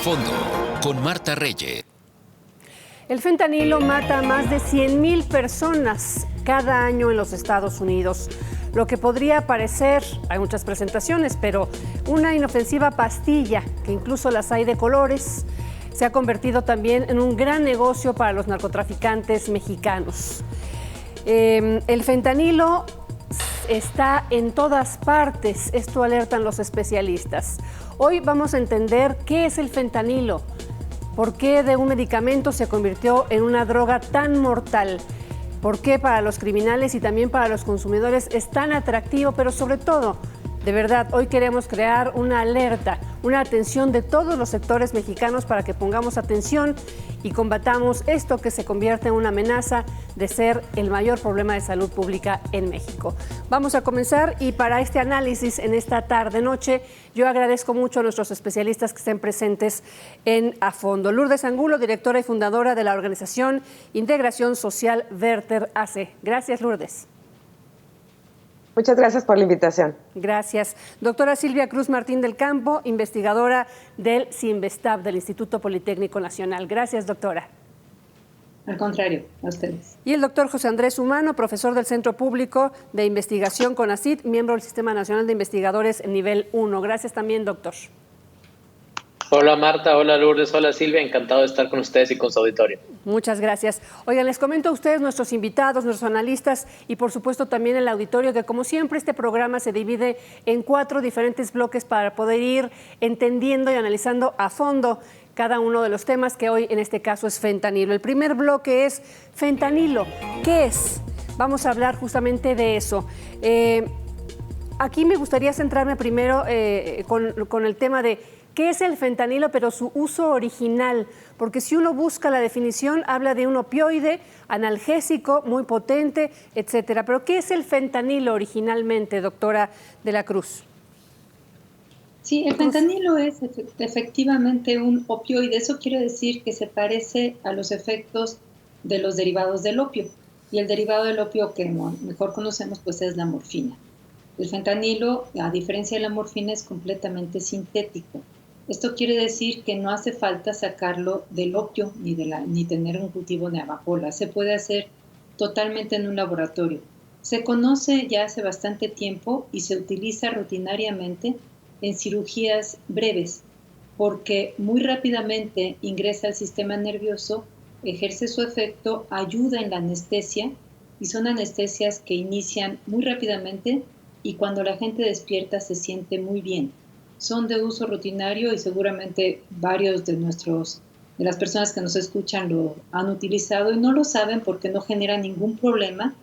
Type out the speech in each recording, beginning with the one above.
fondo, con Marta Reyes. El fentanilo mata a más de 100,000 personas cada año en los Estados Unidos. Lo que podría parecer, hay muchas presentaciones, pero una inofensiva pastilla, que incluso las hay de colores, se ha convertido también en un gran negocio para los narcotraficantes mexicanos. El fentanilo está en todas partes, esto alertan los especialistas. Hoy vamos a entender qué es el fentanilo, por qué de un medicamento se convirtió en una droga tan mortal, por qué para los criminales y también para los consumidores es tan atractivo, pero sobre todo, de verdad, hoy queremos crear una alerta, una atención de todos los sectores mexicanos para que pongamos atención y combatamos esto que se convierte en una amenaza de ser el mayor problema de salud pública en México. Vamos a comenzar y para este análisis en esta tarde-noche, yo agradezco mucho a nuestros especialistas que estén presentes en A Fondo. Lourdes Angulo, directora y fundadora de la organización Integración Social Werther AC. Gracias, Lourdes. Muchas gracias por la invitación. Gracias. Doctora Silvia Cruz Martín del Campo, investigadora del CINVESTAB, del Instituto Politécnico Nacional. Gracias, doctora. Al contrario, a ustedes. Y el doctor José Andrés Humano, profesor del Centro Público de Investigación CONACYT, miembro del Sistema Nacional de Investigadores Nivel 1. Gracias también, doctor. Hola Marta, hola Lourdes, hola Silvia, encantado de estar con ustedes y con su auditorio. Muchas gracias. Oigan, les comento a ustedes, nuestros invitados, nuestros analistas y por supuesto también el auditorio, que como siempre este programa se divide en 4 diferentes bloques para poder ir entendiendo y analizando a fondo cada uno de los temas, que hoy en este caso es fentanilo. El primer bloque es fentanilo. ¿Qué es? Vamos a hablar justamente de eso. Aquí me gustaría centrarme primero con el tema de ¿qué es el fentanilo, pero su uso original? Porque si uno busca la definición, habla de un opioide analgésico muy potente, etcétera. Pero ¿qué es el fentanilo originalmente, doctora de la Cruz? Sí, el fentanilo es efectivamente un opioide. Eso quiere decir que se parece a los efectos de los derivados del opio. Y el derivado del opio que mejor conocemos pues es la morfina. El fentanilo, a diferencia de la morfina, es completamente sintético. Esto quiere decir que no hace falta sacarlo del opio ni tener un cultivo de amapola. Se puede hacer totalmente en un laboratorio. Se conoce ya hace bastante tiempo y se utiliza rutinariamente en cirugías breves, porque muy rápidamente ingresa al sistema nervioso, ejerce su efecto, ayuda en la anestesia, y son anestesias que inician muy rápidamente y cuando la gente despierta se siente muy bien. Son de uso rutinario y seguramente varios de las personas que nos escuchan lo han utilizado y no lo saben porque no genera ningún problema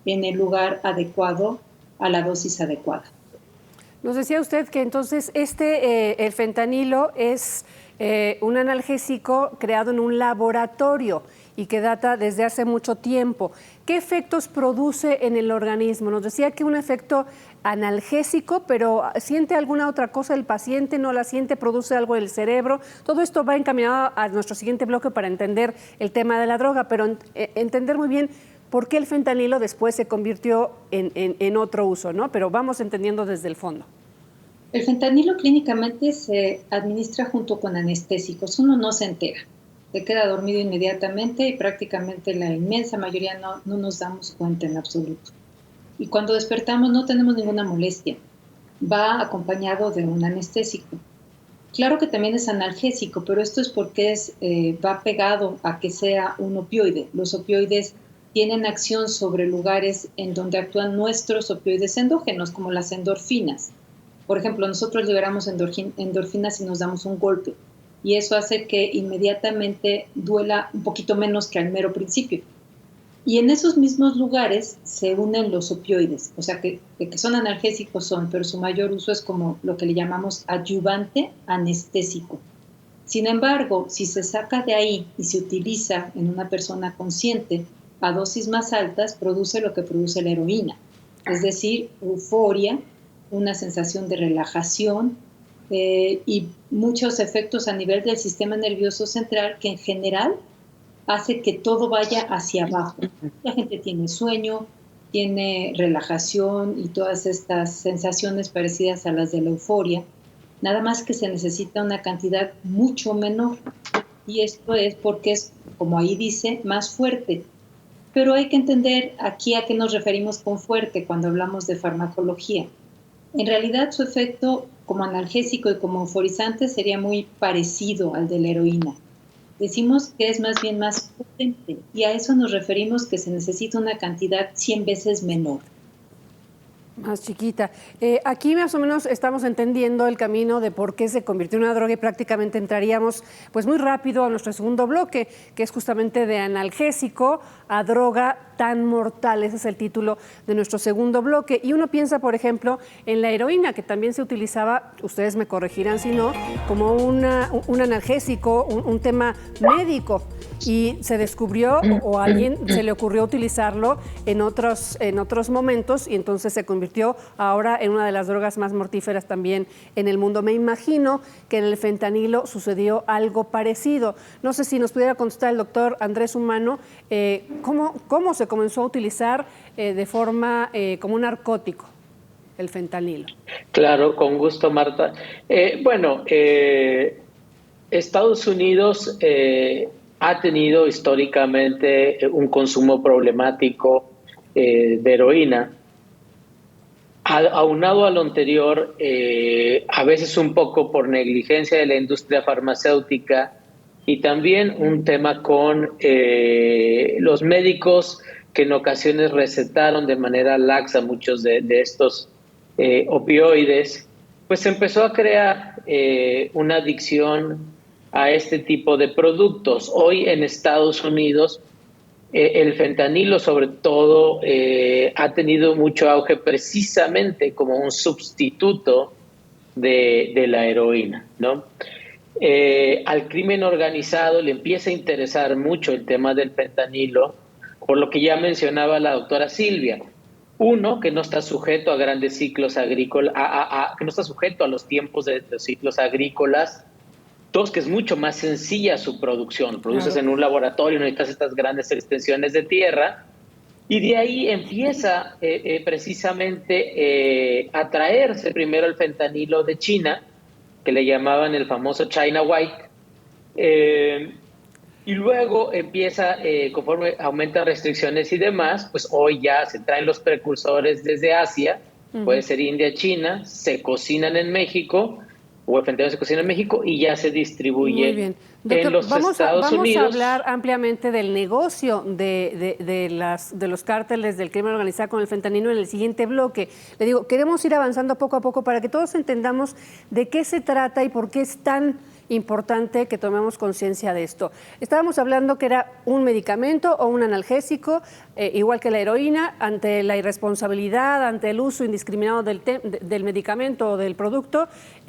en el lugar adecuado, a la dosis adecuada. Nos decía usted que entonces el fentanilo es un analgésico creado en un laboratorio y que data desde hace mucho tiempo. ¿Qué efectos produce en el organismo? Nos decía que un efecto analgésico, pero ¿siente alguna otra cosa el paciente? ¿No la siente? ¿Produce algo en el cerebro? Todo esto va encaminado a nuestro siguiente bloque para entender el tema de la droga, pero entender muy bien por qué el fentanilo después se convirtió en otro uso, ¿no? Pero vamos entendiendo desde el fondo. El fentanilo clínicamente se administra junto con anestésicos. Uno no se entera. Se queda dormido inmediatamente y prácticamente la inmensa mayoría no nos damos cuenta en absoluto. Y cuando despertamos no tenemos ninguna molestia. Va acompañado de un anestésico. Claro que también es analgésico, pero esto es porque va pegado a que sea un opioide. Los opioides tienen acción sobre lugares en donde actúan nuestros opioides endógenos, como las endorfinas. Por ejemplo, nosotros liberamos endorfinas y nos damos un golpe. Y eso hace que inmediatamente duela un poquito menos que al mero principio. Y en esos mismos lugares se unen los opioides, o sea que son analgésicos pero su mayor uso es como lo que le llamamos adyuvante anestésico. Sin embargo, si se saca de ahí y se utiliza en una persona consciente a dosis más altas, produce lo que produce la heroína, es decir, euforia, una sensación de relajación, y muchos efectos a nivel del sistema nervioso central que en general hace que todo vaya hacia abajo. La gente tiene sueño, tiene relajación y todas estas sensaciones parecidas a las de la euforia. nada más que se necesita una cantidad mucho menor. Y esto es porque es, como ahí dice, más fuerte. Pero hay que entender aquí a qué nos referimos con fuerte cuando hablamos de farmacología. En realidad su efecto como analgésico y como euforizante sería muy parecido al de la heroína. Decimos que es más bien más potente y a eso nos referimos que se necesita una cantidad 100 veces menor. Más chiquita. Aquí más o menos estamos entendiendo el camino de por qué se convirtió en una droga y prácticamente entraríamos pues muy rápido a nuestro segundo bloque, que es justamente de analgésico a droga tan mortal. Ese es el título de nuestro segundo bloque. Y uno piensa, por ejemplo, en la heroína, que también se utilizaba, ustedes me corregirán si no, como un analgésico, un tema médico. Y se descubrió o a alguien se le ocurrió utilizarlo en otros momentos y entonces se convirtió ahora en una de las drogas más mortíferas también en el mundo. Me imagino que en el fentanilo sucedió algo parecido. No sé si nos pudiera contestar el doctor Andrés Humano, ¿cómo se comenzó a utilizar de forma como un narcótico el fentanilo? Claro, con gusto, Marta. Estados Unidos ha tenido históricamente un consumo problemático de heroína. Aunado a lo anterior, a veces un poco por negligencia de la industria farmacéutica y también un tema con los médicos que en ocasiones recetaron de manera laxa muchos de estos opioides, pues se empezó a crear una adicción a este tipo de productos. Hoy en Estados Unidos el fentanilo sobre todo ha tenido mucho auge precisamente como un sustituto de la heroína, ¿no? Al crimen organizado le empieza a interesar mucho el tema del fentanilo, por lo que ya mencionaba la doctora Silvia. Uno, que no está sujeto a grandes ciclos agrícolas, que no está sujeto a los tiempos de los ciclos agrícolas. Dos, que es mucho más sencilla su producción. Produces en un laboratorio, no necesitas estas grandes extensiones de tierra. Y de ahí empieza precisamente a traerse primero el fentanilo de China, que le llamaban el famoso China White. Y luego empieza, conforme aumentan restricciones y demás, pues hoy ya se traen los precursores desde Asia, puede ser India, China, se cocinan en México, o el fentanilo se cocina en México y ya se distribuye. Muy bien. Doctor, en los Estados Unidos. Vamos a hablar ampliamente del negocio de los cárteles del crimen organizado con el fentanilo en el siguiente bloque. Le digo, queremos ir avanzando poco a poco para que todos entendamos de qué se trata y por qué es tan importante que tomemos conciencia de esto. Estábamos hablando que era un medicamento o un analgésico, igual que la heroína, ante la irresponsabilidad, ante el uso indiscriminado del medicamento o del producto,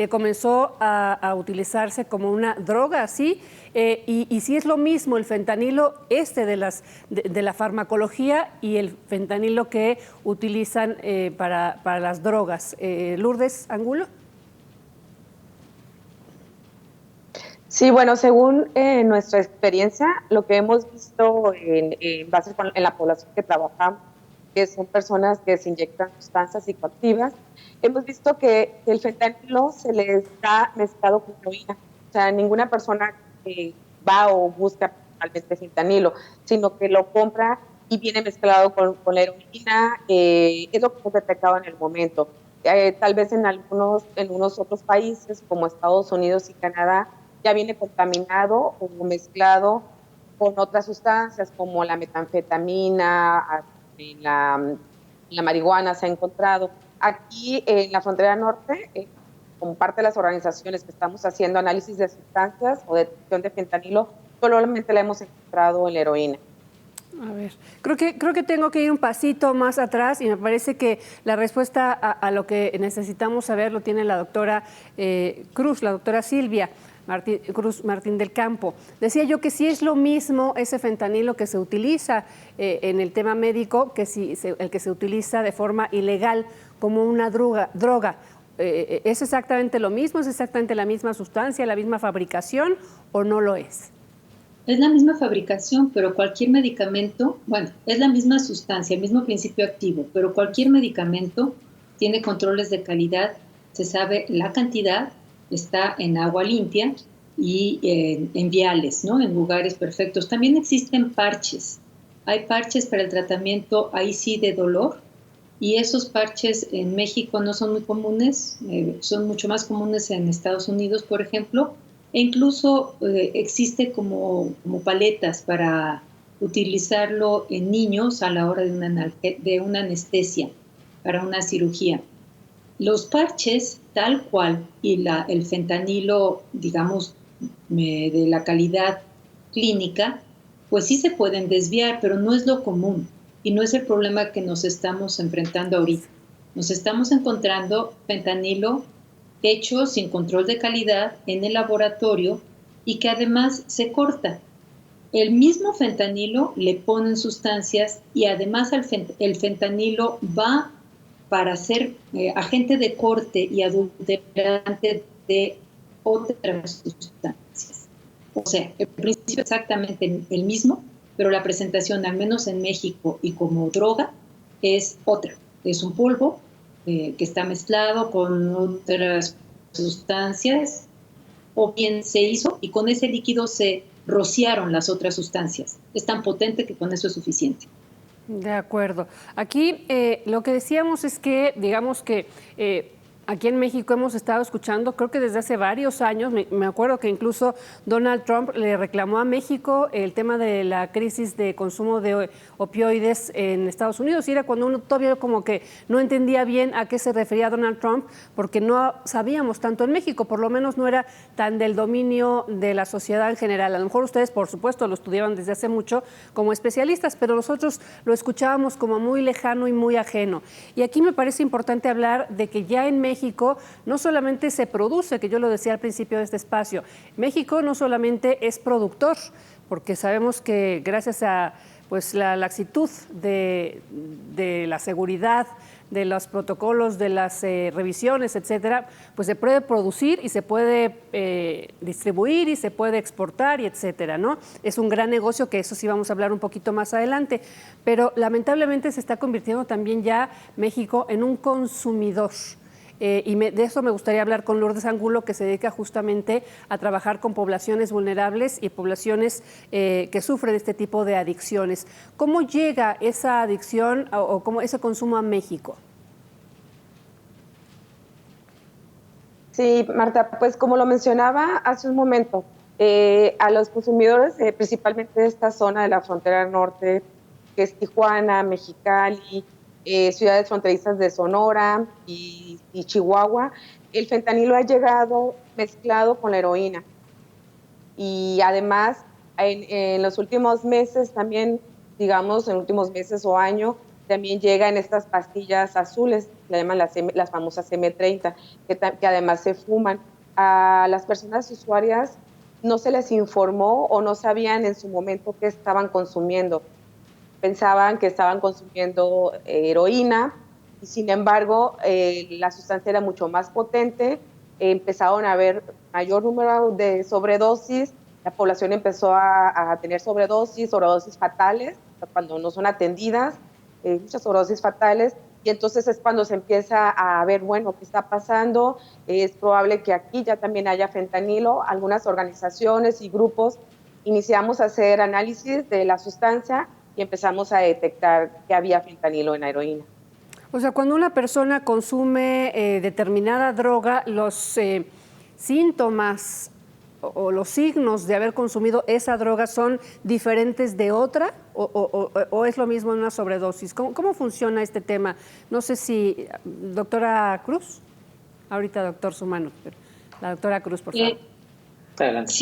comenzó a utilizarse como una droga, así. Y si es lo mismo el fentanilo de la farmacología y el fentanilo que utilizan para las drogas. Lourdes Angulo. Sí, bueno, según nuestra experiencia, lo que hemos visto en base en la población que trabajamos, que son personas que se inyectan sustancias psicoactivas, hemos visto que el fentanilo se le está mezclado con heroína. O sea, ninguna persona que va o busca realmente fentanilo, sino que lo compra y viene mezclado con la heroína. Es lo que hemos detectado en el momento. Tal vez en unos otros países, como Estados Unidos y Canadá, ya viene contaminado o mezclado con otras sustancias como la metanfetamina, la marihuana se ha encontrado. Aquí en la frontera norte, como parte de las organizaciones que estamos haciendo análisis de sustancias o detección de fentanilo, solamente la hemos encontrado en la heroína. A ver, creo que tengo que ir un pasito más atrás y me parece que la respuesta a lo que necesitamos saber lo tiene la doctora Cruz, la doctora Silvia Cruz Martín del Campo. Decía yo que sí es lo mismo ese fentanilo que se utiliza en el tema médico que el que se utiliza de forma ilegal como una droga. ¿Es exactamente lo mismo? ¿Es exactamente la misma sustancia, la misma fabricación o no lo es? Es la misma fabricación, pero cualquier medicamento, es la misma sustancia, el mismo principio activo, pero cualquier medicamento tiene controles de calidad, se sabe la cantidad está en agua limpia y en viales, ¿no? En lugares perfectos. También existen parches. Hay parches para el tratamiento, ahí sí, de dolor, y esos parches en México no son muy comunes, son mucho más comunes en Estados Unidos, por ejemplo, e incluso existe como paletas para utilizarlo en niños a la hora de una anestesia, para una cirugía. Los parches, tal cual, y el fentanilo, digamos, de la calidad clínica, pues sí se pueden desviar, pero no es lo común y no es el problema que nos estamos enfrentando ahorita. Nos estamos encontrando fentanilo hecho sin control de calidad en el laboratorio y que además se corta. El mismo fentanilo le ponen sustancias y además el fentanilo va para ser agente de corte y adulterante de otras sustancias. O sea, el principio es exactamente el mismo, pero la presentación, al menos en México y como droga, es otra. Es un polvo que está mezclado con otras sustancias, o bien se hizo y con ese líquido se rociaron las otras sustancias. Es tan potente que con eso es suficiente. De acuerdo. Aquí lo que decíamos es que, digamos que aquí en México hemos estado escuchando, creo que desde hace varios años, me acuerdo que incluso Donald Trump le reclamó a México el tema de la crisis de consumo de opioides en Estados Unidos, y era cuando uno todavía como que no entendía bien a qué se refería Donald Trump, porque no sabíamos tanto en México, por lo menos no era tan del dominio de la sociedad en general. A lo mejor ustedes, por supuesto, lo estudiaban desde hace mucho como especialistas, pero nosotros lo escuchábamos como muy lejano y muy ajeno. Y aquí me parece importante hablar de que ya en México no solamente se produce, que yo lo decía al principio de este espacio, México no solamente es productor, porque sabemos que gracias a pues, la laxitud de la seguridad, de los protocolos, de las revisiones, etcétera, pues se puede producir y se puede distribuir y se puede exportar y etcétera, ¿no? Es un gran negocio, que eso sí vamos a hablar un poquito más adelante, pero lamentablemente se está convirtiendo también ya México en un consumidor. De eso me gustaría hablar con Lourdes Angulo, que se dedica justamente a trabajar con poblaciones vulnerables y poblaciones que sufren este tipo de adicciones. ¿Cómo llega esa adicción o cómo ese consumo a México? Sí, Marta, pues como lo mencionaba hace un momento, a los consumidores, principalmente de esta zona de la frontera norte, que es Tijuana, Mexicali, ciudades fronterizas de Sonora y Chihuahua, el fentanilo ha llegado mezclado con la heroína. Y además, en los últimos meses también, digamos, en últimos meses o año, también llega en estas pastillas azules, le llaman las famosas M30, que además se fuman. A las personas usuarias no se les informó o no sabían en su momento qué estaban consumiendo. Pensaban que estaban consumiendo heroína y sin embargo la sustancia era mucho más potente, empezaron a haber mayor número de sobredosis, la población empezó a tener sobredosis fatales, cuando no son atendidas, muchas sobredosis fatales, y entonces es cuando se empieza a ver, bueno, ¿qué está pasando? Es probable que aquí ya también haya fentanilo. Algunas organizaciones y grupos iniciamos a hacer análisis de la sustancia y empezamos a detectar que había fentanilo en la heroína. O sea, cuando una persona consume determinada droga, los síntomas o los signos de haber consumido esa droga son diferentes de otra o es lo mismo en una sobredosis. ¿Cómo funciona este tema? No sé si, doctora Cruz, ahorita doctor Sumano, pero la doctora Cruz, por favor. Adelante.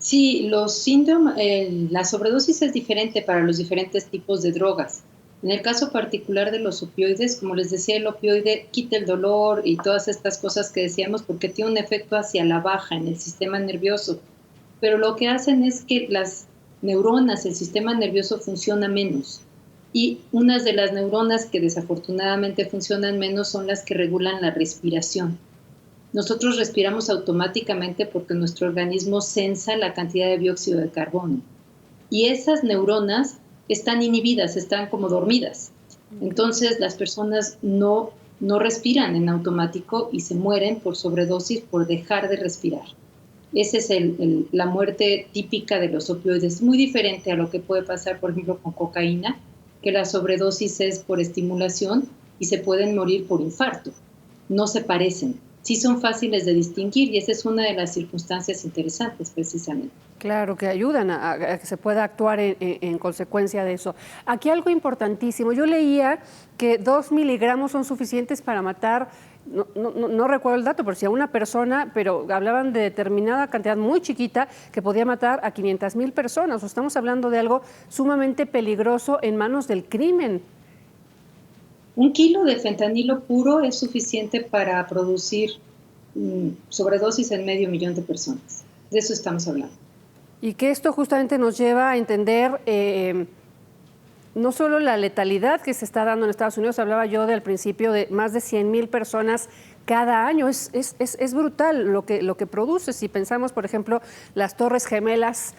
Sí, los síntomas, la sobredosis es diferente para los diferentes tipos de drogas. En el caso particular de los opioides, como les decía, el opioide quita el dolor y todas estas cosas que decíamos porque tiene un efecto hacia la baja en el sistema nervioso. Pero lo que hacen es que las neuronas, el sistema nervioso funciona menos. Y unas de las neuronas que desafortunadamente funcionan menos son las que regulan la respiración. Nosotros respiramos automáticamente porque nuestro organismo sensa la cantidad de dióxido de carbono. Y esas neuronas están inhibidas, están como dormidas. Entonces las personas no no respiran en automático y se mueren por sobredosis por dejar de respirar. Esa es la muerte típica de los opioides, muy diferente a lo que puede pasar, por ejemplo, con cocaína, que la sobredosis es por estimulación y se pueden morir por infarto. No se parecen, sí son fáciles de distinguir y esa es una de las circunstancias interesantes precisamente. Claro, que ayudan a que se pueda actuar en consecuencia de eso. Aquí algo importantísimo, yo leía que 2 miligramos son suficientes para matar, no recuerdo el dato, pero si a una persona, pero hablaban de determinada cantidad muy chiquita que podía matar a 500,000 personas. Estamos hablando de algo sumamente peligroso en manos del crimen. 1 kilo de fentanilo puro es suficiente para producir sobredosis en 500,000 de personas. De eso estamos hablando. Y que esto justamente nos lleva a entender no solo la letalidad que se está dando en Estados Unidos, hablaba yo al principio de más de 100,000 personas cada año. Es brutal lo que produce. Si pensamos, por ejemplo, las Torres Gemelas,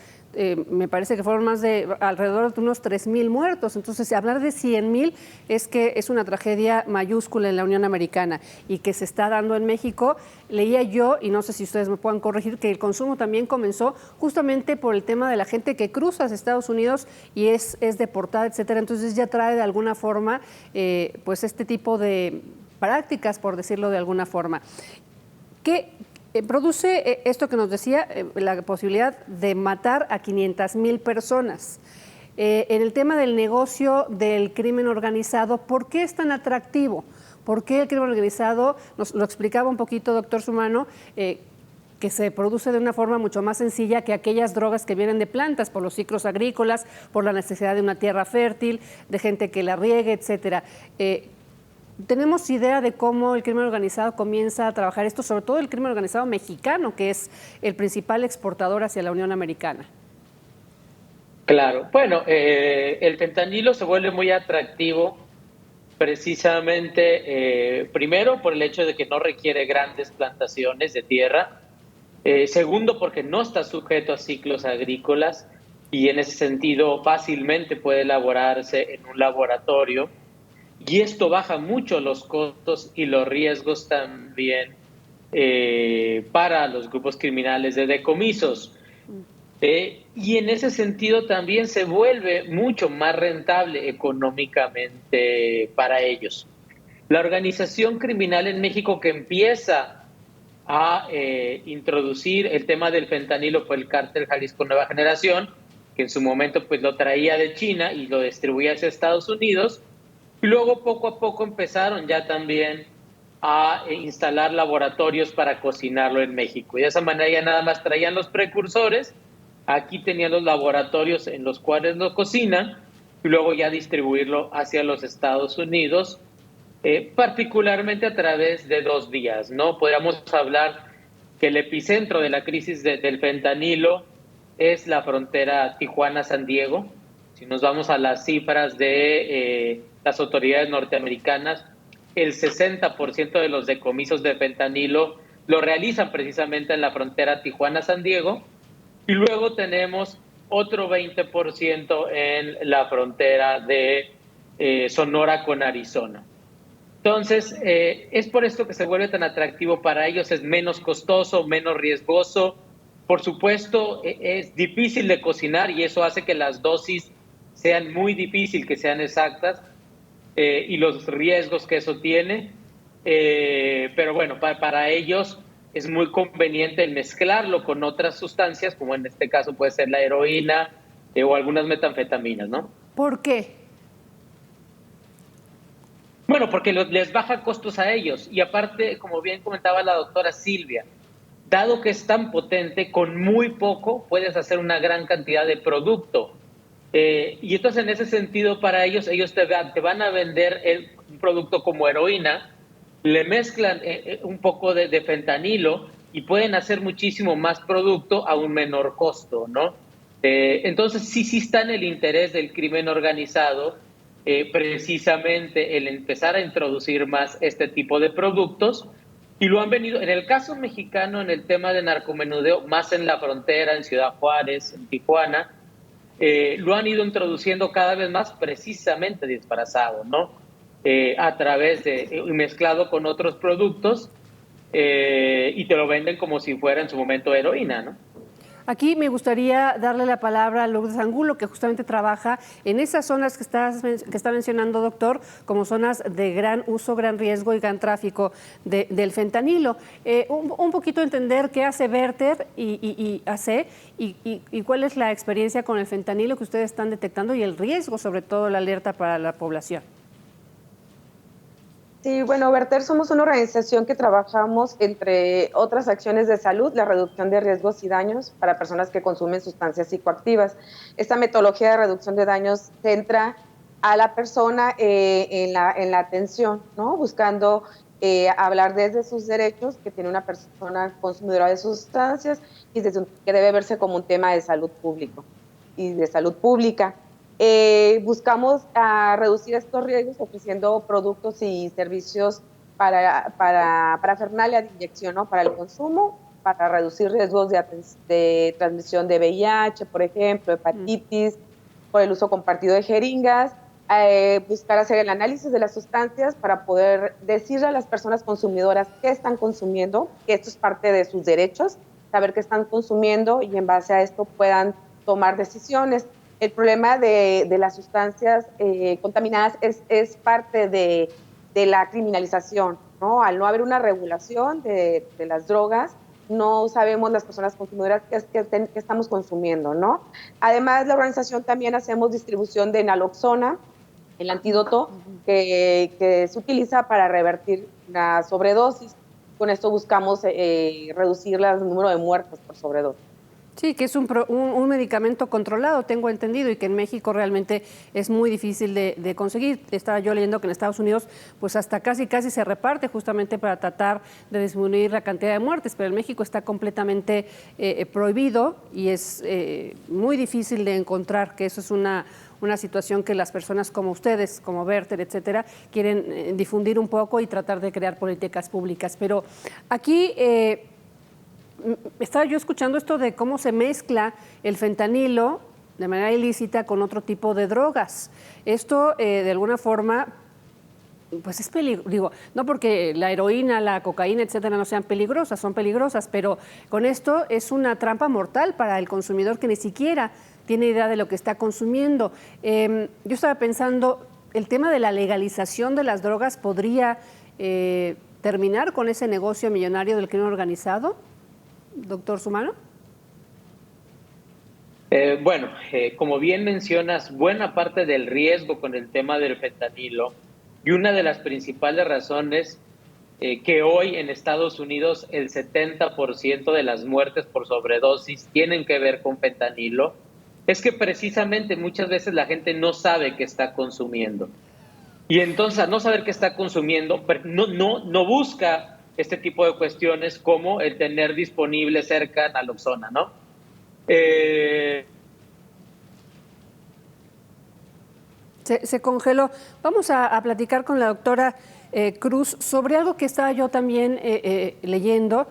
me parece que fueron más de alrededor de unos 3,000 muertos. Entonces, hablar de 100,000 es que es una tragedia mayúscula en la Unión Americana y que se está dando en México. Leía yo, y no sé si ustedes me puedan corregir, que el consumo también comenzó justamente por el tema de la gente que cruza a Estados Unidos y es deportada, etcétera. Entonces, ya trae de alguna forma pues este tipo de prácticas, por decirlo de alguna forma. ¿Qué produce esto que nos decía, la posibilidad de matar a 500,000 personas? En el tema del negocio del crimen organizado, ¿por qué es tan atractivo? ¿Por qué el crimen organizado, nos lo explicaba un poquito, doctor Sumano, que se produce de una forma mucho más sencilla que aquellas drogas que vienen de plantas, por los ciclos agrícolas, por la necesidad de una tierra fértil, de gente que la riegue, etcétera? ¿Tenemos idea de cómo el crimen organizado comienza a trabajar esto, sobre todo el crimen organizado mexicano, que es el principal exportador hacia la Unión Americana? Claro, bueno, el fentanilo se vuelve muy atractivo precisamente, primero, por el hecho de que no requiere grandes plantaciones de tierra, segundo, porque no está sujeto a ciclos agrícolas y en ese sentido fácilmente puede elaborarse en un laboratorio. Y esto baja mucho los costos y los riesgos también para los grupos criminales de decomisos. Y en ese sentido también se vuelve mucho más rentable económicamente para ellos. La organización criminal en México que empieza a introducir el tema del fentanilo fue el Cártel Jalisco Nueva Generación, que en su momento pues lo traía de China y lo distribuía hacia Estados Unidos. Y luego poco a poco empezaron ya también a instalar laboratorios para cocinarlo en México. Y de esa manera ya nada más traían los precursores, aquí tenían los laboratorios en los cuales lo cocinan y luego ya distribuirlo hacia los Estados Unidos, particularmente a través de 2 vías, ¿no? Podríamos hablar que el epicentro de la crisis del fentanilo es la frontera Tijuana-San Diego. Si nos vamos a las cifras de las autoridades norteamericanas, el 60% de los decomisos de fentanilo lo realizan precisamente en la frontera Tijuana-San Diego, y luego tenemos otro 20% en la frontera de Sonora con Arizona. Entonces, es por esto que se vuelve tan atractivo para ellos, es menos costoso, menos riesgoso. Por supuesto, es difícil de cocinar y eso hace que las dosis sean muy difíciles, que sean exactas, y los riesgos que eso tiene, pero bueno, para ellos es muy conveniente el mezclarlo con otras sustancias, como en este caso puede ser la heroína o algunas metanfetaminas, ¿no? ¿Por qué? Bueno, porque les baja costos a ellos y aparte, como bien comentaba la doctora Silvia, dado que es tan potente, con muy poco puedes hacer una gran cantidad de producto. Y entonces en ese sentido para ellos te van a vender un producto como heroína, le mezclan un poco de fentanilo y pueden hacer muchísimo más producto a un menor costo, ¿no? Entonces sí está en el interés del crimen organizado precisamente el empezar a introducir más este tipo de productos, y lo han venido, en el caso mexicano, en el tema de narcomenudeo, más en la frontera, en Ciudad Juárez, en Tijuana, lo han ido introduciendo cada vez más precisamente disfrazado, ¿no? a través de, mezclado con otros productos, y te lo venden como si fuera en su momento heroína, ¿no? Aquí me gustaría darle la palabra a Lourdes Angulo, que justamente trabaja en esas zonas que está mencionando, doctor, como zonas de gran uso, gran riesgo y gran tráfico del fentanilo. Un poquito entender qué hace Verter y AC y cuál es la experiencia con el fentanilo que ustedes están detectando y el riesgo, sobre todo la alerta para la población. Sí, bueno, Verter somos una organización que trabajamos, entre otras acciones de salud, la reducción de riesgos y daños para personas que consumen sustancias psicoactivas. Esta metodología de reducción de daños centra a la persona en la atención, ¿no? Buscando hablar desde sus derechos que tiene una persona consumidora de sustancias y que debe verse como un tema de salud público y de salud pública. Buscamos reducir estos riesgos ofreciendo productos y servicios para parafernalia de inyección, ¿no? Para el consumo, para reducir riesgos de transmisión de VIH, por ejemplo, hepatitis, por el uso compartido de jeringas, buscar hacer el análisis de las sustancias para poder decirle a las personas consumidoras qué están consumiendo, que esto es parte de sus derechos, saber qué están consumiendo y en base a esto puedan tomar decisiones. El problema de las sustancias contaminadas es parte de la criminalización, ¿no? Al no haber una regulación de las drogas, no sabemos las personas consumidoras qué estamos consumiendo, ¿no? Además, la organización también hacemos distribución de naloxona, el antídoto que se utiliza para revertir la sobredosis. Con esto buscamos reducir el número de muertes por sobredosis. Sí, que es un medicamento controlado, tengo entendido, y que en México realmente es muy difícil de conseguir. Estaba yo leyendo que en Estados Unidos pues hasta casi se reparte justamente para tratar de disminuir la cantidad de muertes, pero en México está completamente prohibido y es muy difícil de encontrar, que eso es una situación que las personas como ustedes, como Verter, etcétera, quieren difundir un poco y tratar de crear políticas públicas. Pero aquí estaba yo escuchando esto de cómo se mezcla el fentanilo de manera ilícita con otro tipo de drogas. Esto, de alguna forma, pues es peligroso. Digo, no porque la heroína, la cocaína, etcétera, no sean peligrosas, son peligrosas, pero con esto es una trampa mortal para el consumidor que ni siquiera tiene idea de lo que está consumiendo. Yo estaba pensando, el tema de la legalización de las drogas podría terminar con ese negocio millonario del crimen organizado. Doctor Sumano. Como bien mencionas, buena parte del riesgo con el tema del fentanilo y una de las principales razones que hoy en Estados Unidos el 70% de las muertes por sobredosis tienen que ver con fentanilo, es que precisamente muchas veces la gente no sabe qué está consumiendo. Y entonces, al no saber qué está consumiendo, no busca este tipo de cuestiones como el tener disponible cerca naloxona, ¿no? Se congeló. Vamos a platicar con la doctora Cruz sobre algo que estaba yo también leyendo.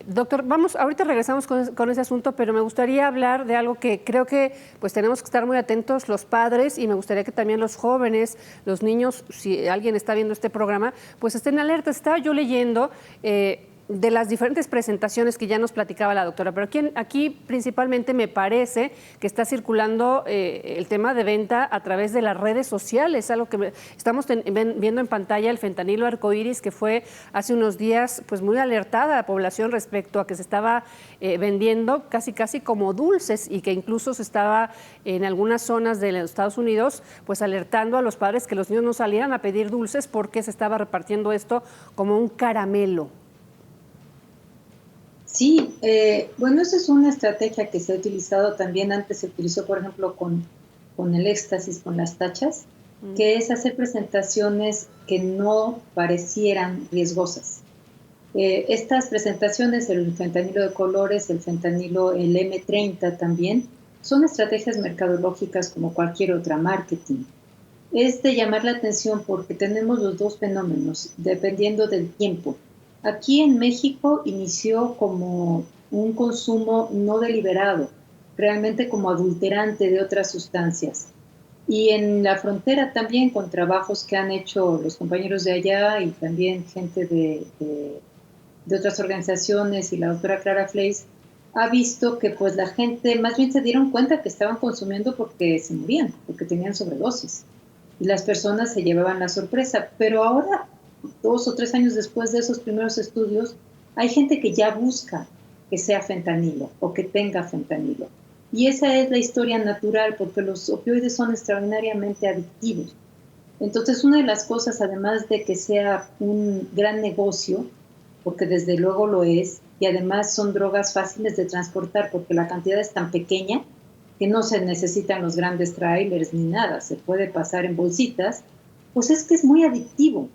Doctor, ahorita regresamos con ese asunto, pero me gustaría hablar de algo que creo que pues tenemos que estar muy atentos los padres y me gustaría que también los jóvenes, los niños, si alguien está viendo este programa, pues estén alertas. Estaba yo leyendo de las diferentes presentaciones que ya nos platicaba la doctora, pero aquí principalmente me parece que está circulando el tema de venta a través de las redes sociales, algo que estamos viendo en pantalla, el fentanilo arcoíris, que fue hace unos días pues muy alertada a la población respecto a que se estaba vendiendo casi como dulces y que incluso se estaba en algunas zonas de los Estados Unidos pues alertando a los padres que los niños no salieran a pedir dulces porque se estaba repartiendo esto como un caramelo. Sí, bueno, esa es una estrategia que se ha utilizado también, antes se utilizó, por ejemplo, con el éxtasis, con las tachas, que es hacer presentaciones que no parecieran riesgosas. Estas presentaciones, el fentanilo de colores, el fentanilo, el M30 también, son estrategias mercadológicas como cualquier otra, marketing. Es de llamar la atención porque tenemos los dos fenómenos, dependiendo del tiempo. Aquí en México inició como un consumo no deliberado, realmente como adulterante de otras sustancias. Y en la frontera también, con trabajos que han hecho los compañeros de allá y también gente de otras organizaciones, y la doctora Clara Fleis ha visto que pues la gente más bien se dieron cuenta que estaban consumiendo porque se morían, porque tenían sobredosis. Y las personas se llevaban la sorpresa. Pero ahora, 2 o 3 años después de esos primeros estudios, hay gente que ya busca que sea fentanilo o que tenga fentanilo. Y esa es la historia natural, porque los opioides son extraordinariamente adictivos. Entonces, una de las cosas, además de que sea un gran negocio, porque desde luego lo es, y además son drogas fáciles de transportar, porque la cantidad es tan pequeña que no se necesitan los grandes trailers ni nada, se puede pasar en bolsitas, pues es que es muy adictivo.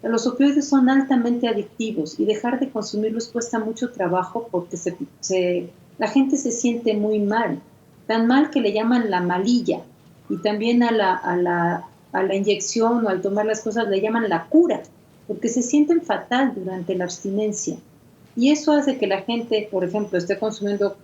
Los opioides son altamente adictivos y dejar de consumirlos cuesta mucho trabajo porque la gente se siente muy mal, tan mal que le llaman la malilla, y también a la inyección o al tomar las cosas le llaman la cura, porque se sienten fatal durante la abstinencia. Y eso hace que la gente, por ejemplo, esté consumiendo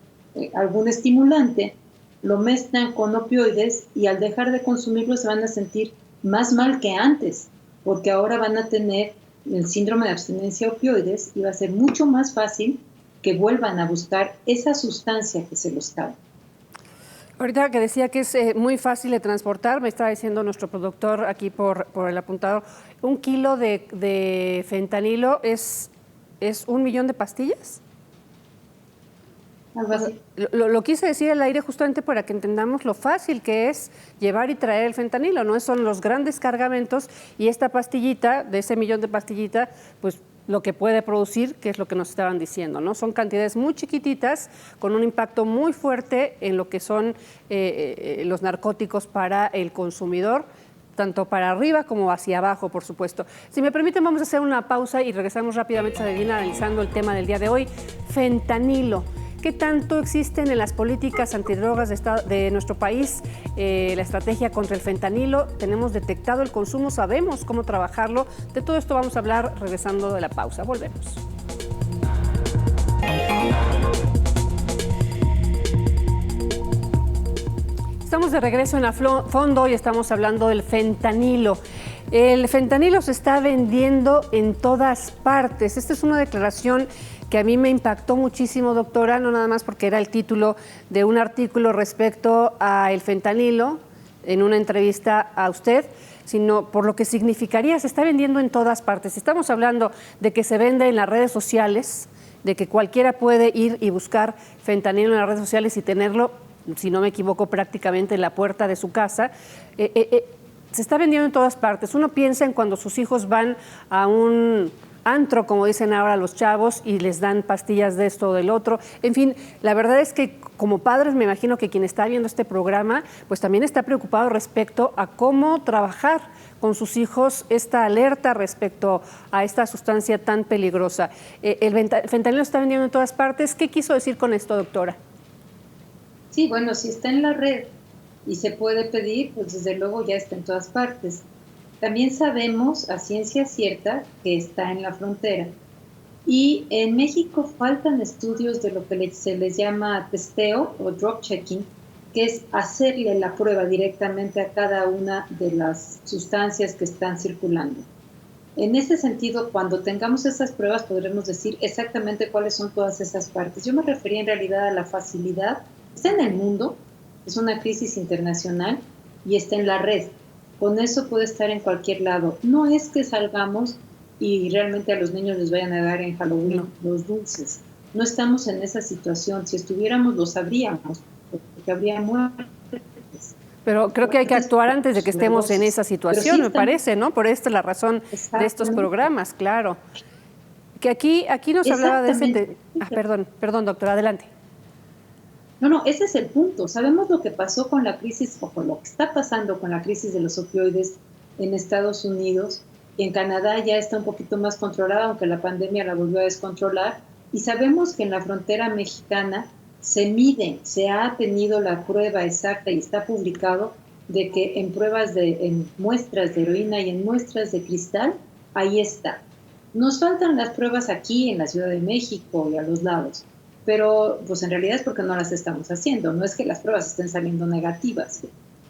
algún estimulante, lo mezclan con opioides y al dejar de consumirlo se van a sentir más mal que antes, porque ahora van a tener el síndrome de abstinencia a opioides y va a ser mucho más fácil que vuelvan a buscar esa sustancia que se los cae. Ahorita que decía que es muy fácil de transportar, me estaba diciendo nuestro productor aquí por el apuntador, 1 kilo de fentanilo es 1 millón de pastillas. Algo así. Lo quise decir al aire justamente para que entendamos lo fácil que es llevar y traer el fentanilo, ¿no? Son los grandes cargamentos y esta pastillita, de ese millón de pastillitas, pues lo que puede producir, que es lo que nos estaban diciendo, ¿no? Son cantidades muy chiquititas con un impacto muy fuerte en lo que son los narcóticos para el consumidor, tanto para arriba como hacia abajo, por supuesto. Si me permiten, vamos a hacer una pausa y regresamos rápidamente a Adivina analizando el tema del día de hoy, fentanilo. ¿Qué tanto existen en las políticas antidrogas de nuestro país? La estrategia contra el fentanilo, tenemos detectado el consumo, sabemos cómo trabajarlo. De todo esto vamos a hablar regresando de la pausa. Volvemos. Estamos de regreso en A Fondo y estamos hablando del fentanilo. El fentanilo se está vendiendo en todas partes. Esta es una declaración que a mí me impactó muchísimo, doctora, no nada más porque era el título de un artículo respecto al fentanilo en una entrevista a usted, sino por lo que significaría, se está vendiendo en todas partes. Estamos hablando de que se vende en las redes sociales, de que cualquiera puede ir y buscar fentanilo en las redes sociales y tenerlo, si no me equivoco, prácticamente en la puerta de su casa. Se está vendiendo en todas partes. Uno piensa en cuando sus hijos van a un antro, como dicen ahora los chavos, y les dan pastillas de esto o del otro. En fin, la verdad es que como padres me imagino que quien está viendo este programa pues también está preocupado respecto a cómo trabajar con sus hijos esta alerta respecto a esta sustancia tan peligrosa. El fentanilo está vendiendo en todas partes. ¿Qué quiso decir con esto, doctora? Sí, bueno, si está en la red y se puede pedir, pues desde luego ya está en todas partes. También sabemos a ciencia cierta que está en la frontera. Y en México faltan estudios de lo que se les llama testeo o drug checking, que es hacerle la prueba directamente a cada una de las sustancias que están circulando. En ese sentido, cuando tengamos esas pruebas, podremos decir exactamente cuáles son todas esas partes. Yo me refería en realidad a la facilidad. Está en el mundo, es una crisis internacional y está en la red. Con eso puede estar en cualquier lado. No es que salgamos y realmente a los niños les vayan a dar en Halloween los dulces. No estamos en esa situación. Si estuviéramos, lo sabríamos, porque habría muertes. Pero creo que hay que actuar antes de que estemos en esa situación, sí, me parece, ¿no? Por esta es la razón de estos programas, claro. Que aquí nos hablaba de ese... Perdón, doctora, adelante. No, ese es el punto. Sabemos lo que pasó con la crisis, o con lo que está pasando con la crisis de los opioides en Estados Unidos, y en Canadá ya está un poquito más controlada, aunque la pandemia la volvió a descontrolar, y sabemos que en la frontera mexicana se mide, se ha tenido la prueba exacta y está publicado de que en muestras de heroína y en muestras de cristal, ahí está. Nos faltan las pruebas aquí en la Ciudad de México y a los lados, pero pues en realidad es porque no las estamos haciendo, no es que las pruebas estén saliendo negativas.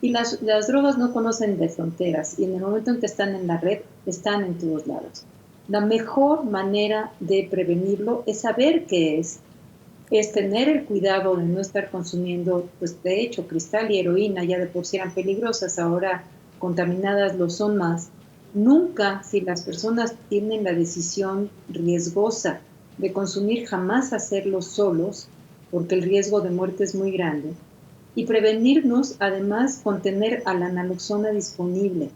Y las drogas no conocen de fronteras y en el momento en que están en la red, están en todos lados. La mejor manera de prevenirlo es saber qué es tener el cuidado de no estar consumiendo, pues de hecho, cristal y heroína ya de por sí eran peligrosas, ahora contaminadas lo son más. Nunca, si las personas tienen la decisión riesgosa de consumir, jamás hacerlo solos, porque el riesgo de muerte es muy grande. Y prevenirnos, además, con tener a la naloxona disponible.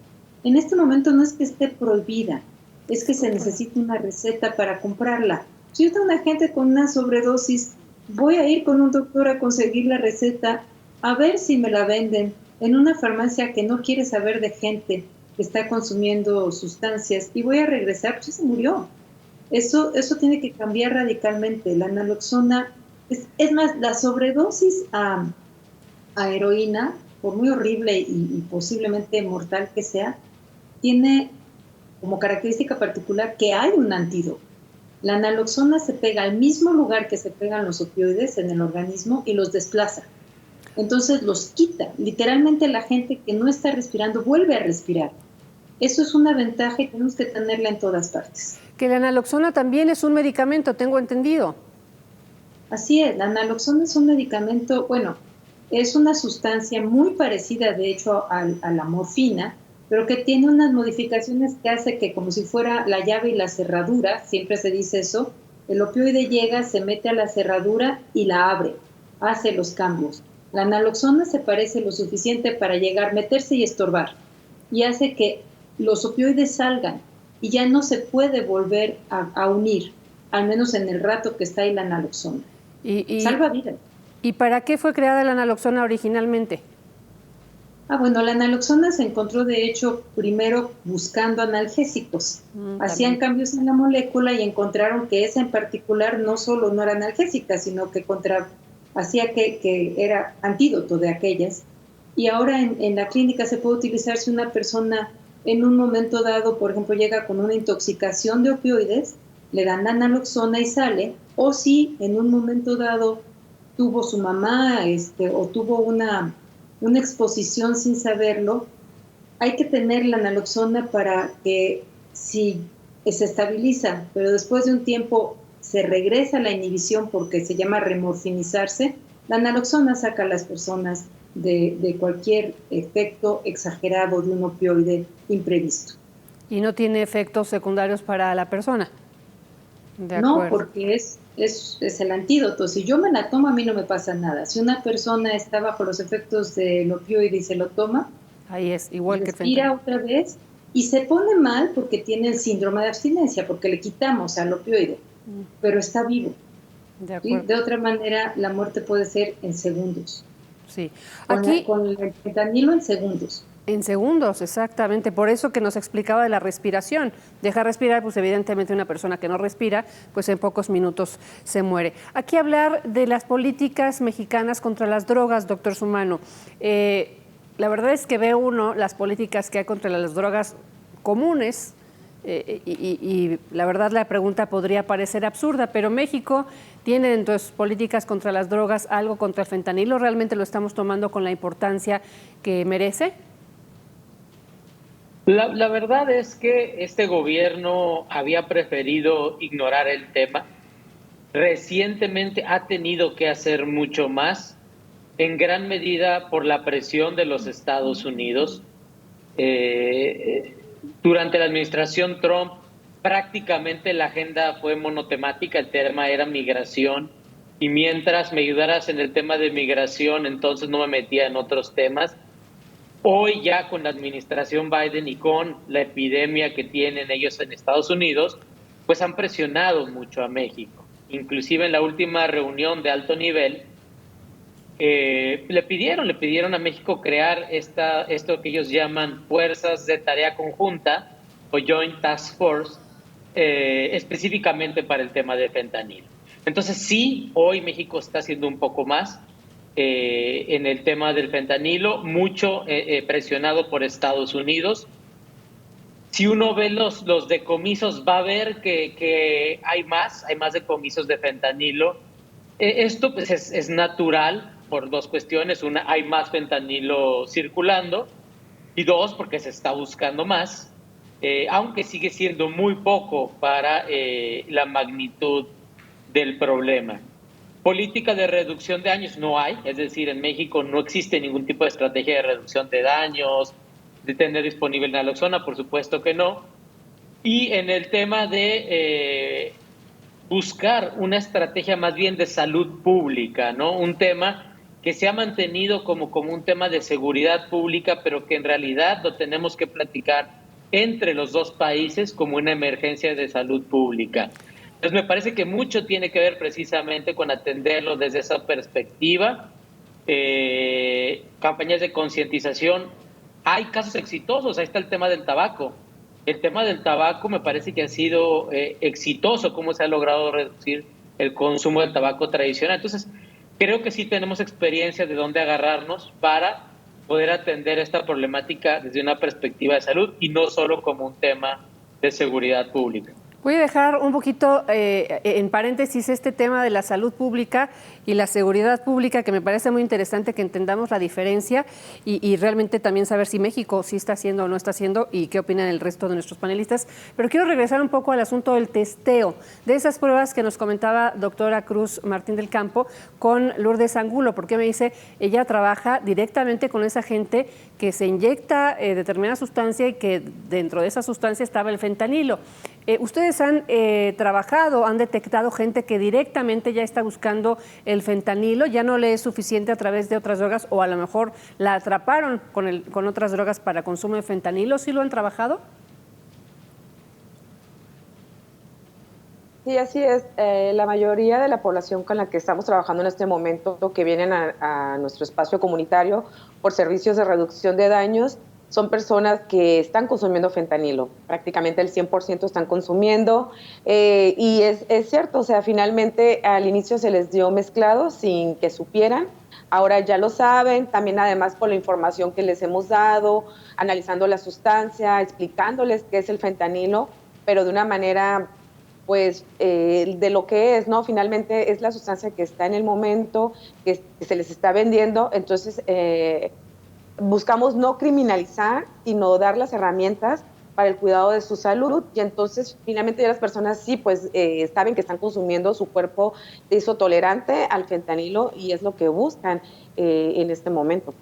En este momento no es que esté prohibida, es que se necesita una receta para comprarla. Si yo tengo una gente con una sobredosis, voy a ir con un doctor a conseguir la receta, a ver si me la venden en una farmacia que no quiere saber de gente que está consumiendo sustancias, y voy a regresar, pues se murió. Eso tiene que cambiar radicalmente. La naloxona, es más, la sobredosis a heroína, por muy horrible y posiblemente mortal que sea, tiene como característica particular que hay un antídoto. La naloxona se pega al mismo lugar que se pegan los opioides en el organismo y los desplaza. Entonces los quita. Literalmente la gente que no está respirando vuelve a respirar. Eso es una ventaja y tenemos que tenerla en todas partes. Que la naloxona también es un medicamento, tengo entendido. Así es, la naloxona es un medicamento, bueno, es una sustancia muy parecida, de hecho, a la morfina, pero que tiene unas modificaciones que hace que, como si fuera la llave y la cerradura, siempre se dice eso, el opioide llega, se mete a la cerradura y la abre, hace los cambios. La naloxona se parece lo suficiente para llegar, meterse y estorbar, y hace que los opioides salgan y ya no se puede volver a unir, al menos en el rato que está ahí la naloxona. Salva vidas. ¿Y para qué fue creada la naloxona originalmente? Bueno, la naloxona se encontró de hecho primero buscando analgésicos. Hacían cambios en la molécula y encontraron que esa en particular no solo no era analgésica, sino que hacía que era antídoto de aquellas. Y ahora en la clínica se puede utilizar si una persona en un momento dado, por ejemplo, llega con una intoxicación de opioides, le dan la naloxona y sale, o si en un momento dado tuvo su mamá o tuvo una exposición sin saberlo, hay que tener la naloxona para que si se estabiliza, pero después de un tiempo se regresa a la inhibición porque se llama remorfinizarse, la naloxona saca a las personas de cualquier efecto exagerado de un opioide imprevisto. ¿Y no tiene efectos secundarios para la persona? No, porque es el antídoto. Si yo me la tomo, a mí no me pasa nada. Si una persona está bajo los efectos del opioide y se lo toma, ahí es igual que respira otra vez y se pone mal porque tiene el síndrome de abstinencia, porque le quitamos al opioide, pero está vivo. De otra manera, la muerte puede ser en segundos. Sí. Con el fentanilo en segundos. En segundos, exactamente. Por eso que nos explicaba de la respiración. Deja respirar, pues evidentemente una persona que no respira, pues en pocos minutos se muere. Aquí hablar de las políticas mexicanas contra las drogas, doctor Sumano. La verdad es que ve uno las políticas que hay contra las drogas comunes, y la verdad la pregunta podría parecer absurda, pero México tiene dentro de sus políticas contra las drogas algo contra el fentanilo. ¿Realmente lo estamos tomando con la importancia que merece? La verdad es que este gobierno había preferido ignorar el tema. Recientemente ha tenido que hacer mucho más, en gran medida por la presión de los Estados Unidos. Durante la administración Trump, prácticamente la agenda fue monotemática, el tema era migración, y mientras me ayudaras en el tema de migración, entonces no me metía en otros temas. Hoy ya con la administración Biden y con la epidemia que tienen ellos en Estados Unidos, pues han presionado mucho a México. Inclusive en la última reunión de alto nivel, le pidieron a México crear esto que ellos llaman fuerzas de tarea conjunta o Joint Task Force, específicamente para el tema de fentanilo. Entonces sí, hoy México está haciendo un poco más en el tema del fentanilo, mucho presionado por Estados Unidos. Si uno ve los decomisos, va a ver que hay más decomisos de fentanilo. Esto pues es natural por dos cuestiones. Una, hay más fentanilo circulando, y dos, porque se está buscando más, aunque sigue siendo muy poco para la magnitud del problema. Política de reducción de daños no hay, es decir, en México no existe ningún tipo de estrategia de reducción de daños, de tener disponible naloxona, por supuesto que no. Y en el tema de buscar una estrategia más bien de salud pública, ¿no? Un tema que se ha mantenido como un tema de seguridad pública, pero que en realidad lo tenemos que platicar entre los dos países como una emergencia de salud pública. Entonces me parece que mucho tiene que ver precisamente con atenderlo desde esa perspectiva, campañas de concientización. Hay casos exitosos, ahí está el tema del tabaco. El tema del tabaco me parece que ha sido exitoso, cómo se ha logrado reducir el consumo del tabaco tradicional. Entonces, creo que sí tenemos experiencia de dónde agarrarnos para poder atender esta problemática desde una perspectiva de salud y no solo como un tema de seguridad pública. Voy a dejar un poquito en paréntesis este tema de la salud pública y la seguridad pública, que me parece muy interesante que entendamos la diferencia y realmente también saber si México sí está haciendo o no está haciendo y qué opinan el resto de nuestros panelistas. Pero quiero regresar un poco al asunto del testeo, de esas pruebas que nos comentaba doctora Cruz Martín del Campo con Lourdes Angulo, porque me dice, ella trabaja directamente con esa gente que se inyecta determinada sustancia y que dentro de esa sustancia estaba el fentanilo. Ustedes han trabajado, han detectado gente que directamente ya está buscando el fentanilo, ya no le es suficiente a través de otras drogas, o a lo mejor la atraparon con otras drogas para consumo de fentanilo. ¿Sí lo han trabajado? Sí, así es. La mayoría de la población con la que estamos trabajando en este momento, que vienen a nuestro espacio comunitario por servicios de reducción de daños, son personas que están consumiendo fentanilo. Prácticamente el 100% están consumiendo. Y es cierto, o sea, finalmente al inicio se les dio mezclado sin que supieran. Ahora ya lo saben, también además por la información que les hemos dado, analizando la sustancia, explicándoles qué es el fentanilo, pero de una manera, pues, de lo que es, ¿no? Finalmente es la sustancia que está en el momento, que se les está vendiendo. Entonces, buscamos no criminalizar, sino dar las herramientas para el cuidado de su salud, y entonces finalmente ya las personas sí, pues saben que están consumiendo, su cuerpo se hizo tolerante al fentanilo y es lo que buscan en este momento.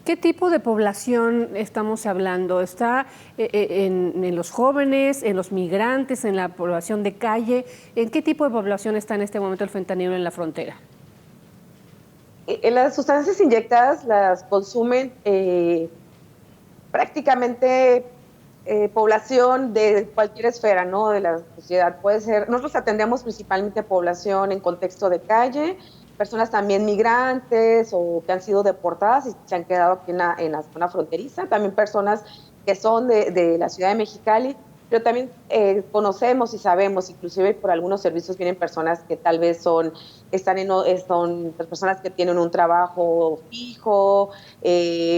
¿Qué tipo de población estamos hablando? ¿Está en los jóvenes, en los migrantes, en la población de calle? ¿En qué tipo de población está en este momento el fentanilo en la frontera? Las sustancias inyectadas las consumen prácticamente población de cualquier esfera, ¿no? De la sociedad. Puede ser, nosotros atendemos principalmente población en contexto de calle, personas también migrantes o que han sido deportadas y se han quedado aquí en la zona fronteriza, también personas que son de la ciudad de Mexicali, pero también conocemos y sabemos, inclusive por algunos servicios vienen personas que tal vez son personas que tienen un trabajo fijo,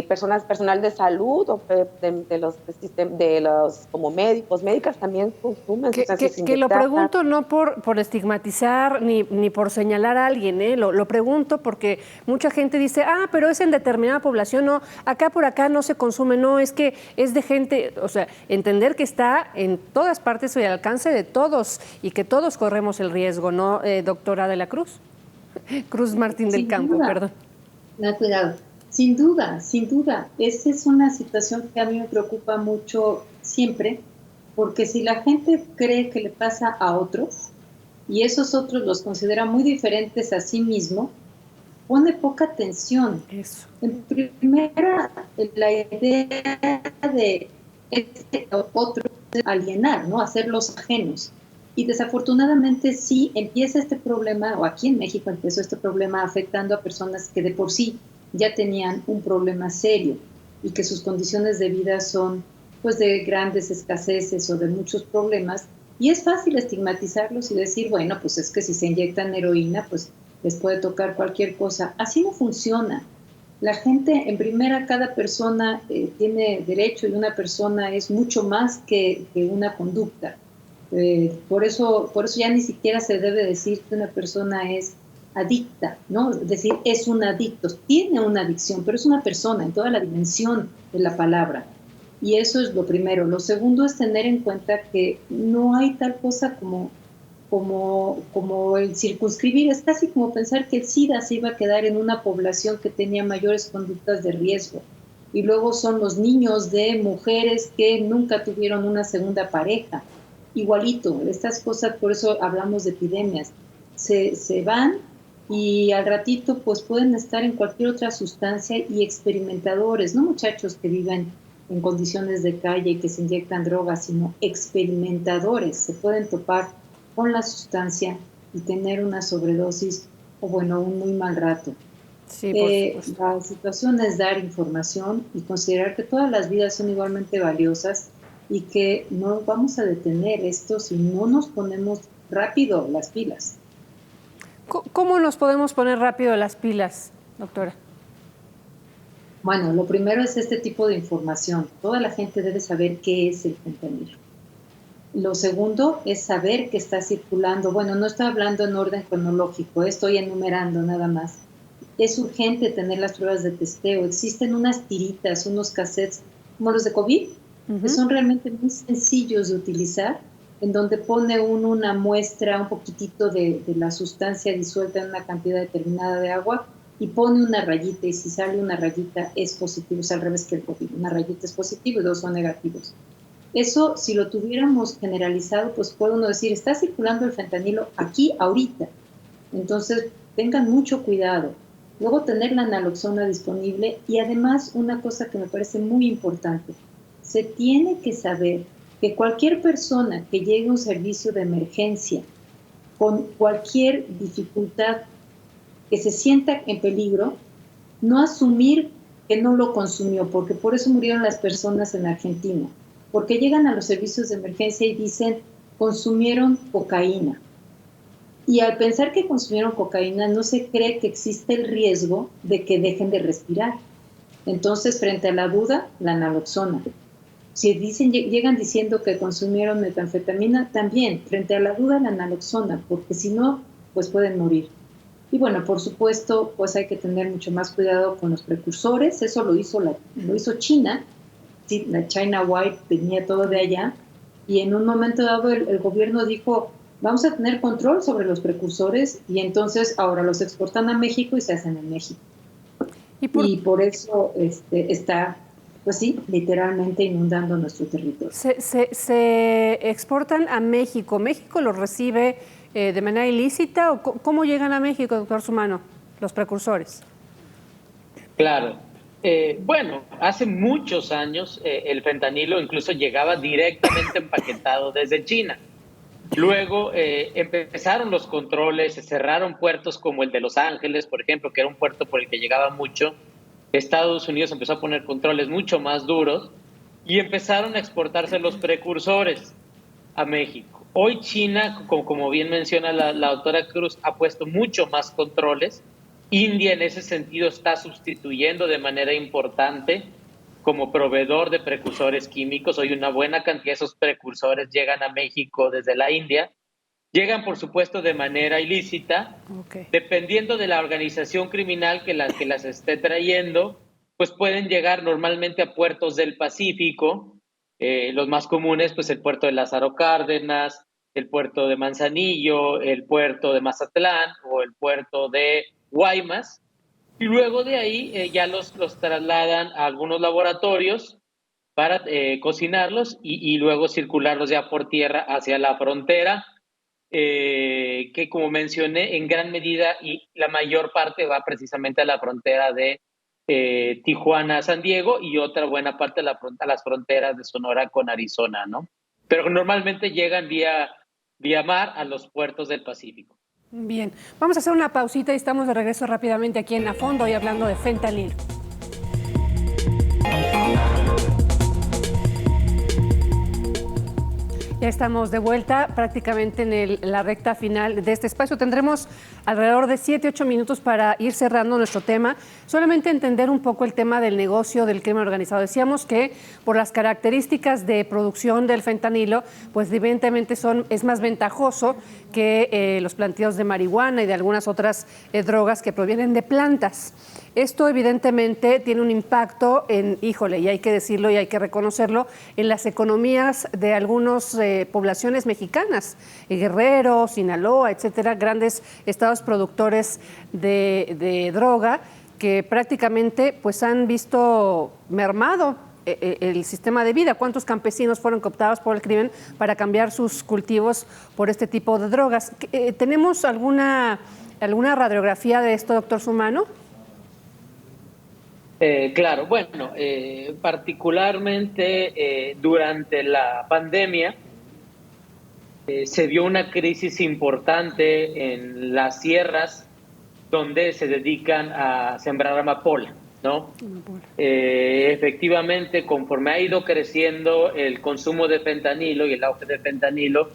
personal de salud, o de los como médicos, médicas también consumen sustancias inyectadas. Que lo pregunto no por estigmatizar ni por señalar a alguien, lo pregunto porque mucha gente dice, pero es en determinada población, no, acá por acá no se consume, no, es que es de gente, o sea, entender que está en todas partes y al alcance de todos y que todos corremos el riesgo, ¿no, doctora de la Cruz? Cruz Martín del Campo, perdón. No, cuidado. Sin duda, sin duda. Esa es una situación que a mí me preocupa mucho siempre, porque si la gente cree que le pasa a otros y esos otros los considera muy diferentes a sí mismo, pone poca atención. Eso. En primera, la idea de otro alienar, ¿no? Hacerlos ajenos. Y desafortunadamente sí empieza este problema, o aquí en México empezó este problema afectando a personas que de por sí ya tenían un problema serio y que sus condiciones de vida son pues de grandes escaseces o de muchos problemas, y es fácil estigmatizarlos y decir, bueno, pues es que si se inyectan heroína, pues les puede tocar cualquier cosa. Así no funciona. La gente, en primera, cada persona tiene derecho y una persona es mucho más que una conducta. Por eso ya ni siquiera se debe decir que una persona es adicta, ¿no? Es decir, es un adicto, tiene una adicción, pero es una persona en toda la dimensión de la palabra. Y eso es lo primero. Lo segundo es tener en cuenta que no hay tal cosa como el circunscribir. Es casi como pensar que el SIDA se iba a quedar en una población que tenía mayores conductas de riesgo. Y luego son los niños de mujeres que nunca tuvieron una segunda pareja. Igualito, estas cosas, por eso hablamos de epidemias. Se van y al ratito pues pueden estar en cualquier otra sustancia y experimentadores, no muchachos que viven en condiciones de calle y que se inyectan drogas, sino experimentadores, se pueden topar con la sustancia y tener una sobredosis o bueno, un muy mal rato. Sí, por supuesto. La situación es dar información y considerar que todas las vidas son igualmente valiosas y que no vamos a detener esto si no nos ponemos rápido las pilas. ¿Cómo nos podemos poner rápido las pilas, doctora? Bueno, lo primero es este tipo de información. Toda la gente debe saber qué es el fentanilo. Lo segundo es saber que está circulando. Bueno, no estoy hablando en orden cronológico, estoy enumerando nada más. Es urgente tener las pruebas de testeo. Existen unas tiritas, unos cassettes, como los de COVID, que son realmente muy sencillos de utilizar, en donde pone uno una muestra, un poquitito de la sustancia disuelta en una cantidad determinada de agua, y pone una rayita, y si sale una rayita es positivo, es al revés que el COVID, una rayita es positivo y dos son negativos. Eso, si lo tuviéramos generalizado, pues puede uno decir, está circulando el fentanilo aquí, ahorita. Entonces, tengan mucho cuidado. Luego, tener la naloxona disponible y además, una cosa que me parece muy importante, se tiene que saber que cualquier persona que llegue a un servicio de emergencia con cualquier dificultad, que se sienta en peligro, no asumir que no lo consumió, porque por eso murieron las personas en Argentina, porque llegan a los servicios de emergencia y dicen, consumieron cocaína. Y al pensar que consumieron cocaína, no se cree que existe el riesgo de que dejen de respirar. Entonces, frente a la duda, la naloxona. Si llegan diciendo que consumieron metanfetamina, también, frente a la duda, la naloxona, porque si no, pues pueden morir. Y bueno, por supuesto, pues hay que tener mucho más cuidado con los precursores. Eso lo hizo China. Sí, la China White venía todo de allá. Y en un momento dado el gobierno dijo, vamos a tener control sobre los precursores. Y entonces ahora los exportan a México y se hacen en México. Y por eso está, pues sí, literalmente inundando nuestro territorio. Se exportan a México. ¿México los recibe de manera ilícita o cómo llegan a México, doctor Sumano, los precursores? Claro. Bueno, hace muchos años el fentanilo incluso llegaba directamente empaquetado desde China. Luego empezaron los controles, se cerraron puertos como el de Los Ángeles, por ejemplo, que era un puerto por el que llegaba mucho. Estados Unidos empezó a poner controles mucho más duros y empezaron a exportarse los precursores a México. Hoy China, como bien menciona la doctora Cruz, ha puesto mucho más controles. India en ese sentido está sustituyendo de manera importante como proveedor de precursores químicos. Hoy una buena cantidad de esos precursores llegan a México desde la India. Llegan, por supuesto, de manera ilícita. Okay. Dependiendo de la organización criminal que las esté trayendo, pues pueden llegar normalmente a puertos del Pacífico. Los más comunes, pues el puerto de Lázaro Cárdenas, el puerto de Manzanillo, el puerto de Mazatlán o el puerto de Guaymas. Y luego de ahí ya los trasladan a algunos laboratorios para cocinarlos y luego circularlos ya por tierra hacia la frontera, que como mencioné, en gran medida y la mayor parte va precisamente a la frontera de Tijuana, San Diego, y otra buena parte a las fronteras de Sonora con Arizona, ¿no? Pero normalmente llegan vía mar a los puertos del Pacífico. Bien, vamos a hacer una pausita y estamos de regreso rápidamente aquí en A Fondo, hoy hablando de fentanilo. Ya estamos de vuelta prácticamente en la recta final de este espacio. Tendremos alrededor de 7-8 minutos para ir cerrando nuestro tema solamente entender un poco el tema del negocio del crimen organizado. Decíamos que por las características de producción del fentanilo, pues evidentemente es más ventajoso que los plantíos de marihuana y de algunas otras drogas que provienen de plantas. Esto evidentemente tiene un impacto y hay que decirlo y hay que reconocerlo, en las economías de algunas poblaciones mexicanas, Guerrero, Sinaloa, etcétera, grandes estados productores de droga que prácticamente pues han visto mermado el sistema de vida. ¿Cuántos campesinos fueron cooptados por el crimen para cambiar sus cultivos por este tipo de drogas? ¿Tenemos alguna radiografía de esto, doctor Sumano? Claro, bueno, particularmente durante la pandemia se vio una crisis importante en las sierras donde se dedican a sembrar amapola, ¿no? Efectivamente, conforme ha ido creciendo el consumo de fentanilo y el auge de fentanilo,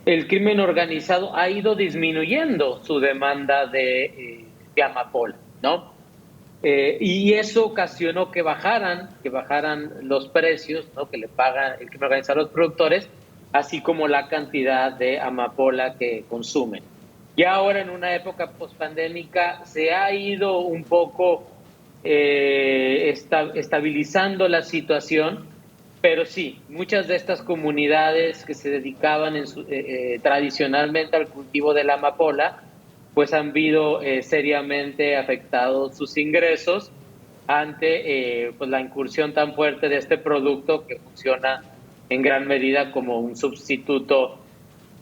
el crimen organizado ha ido disminuyendo su demanda de amapola, ¿no? Y eso ocasionó que bajaran los precios, ¿no?, que le pagan el crimen organizado a los productores, así como la cantidad de amapola que consumen. Y ahora, en una época pospandémica, se ha ido un poco estabilizando la situación, pero sí, muchas de estas comunidades que se dedicaban tradicionalmente al cultivo de la amapola, pues han visto seriamente afectados sus ingresos ante pues la incursión tan fuerte de este producto que funciona en gran medida como un sustituto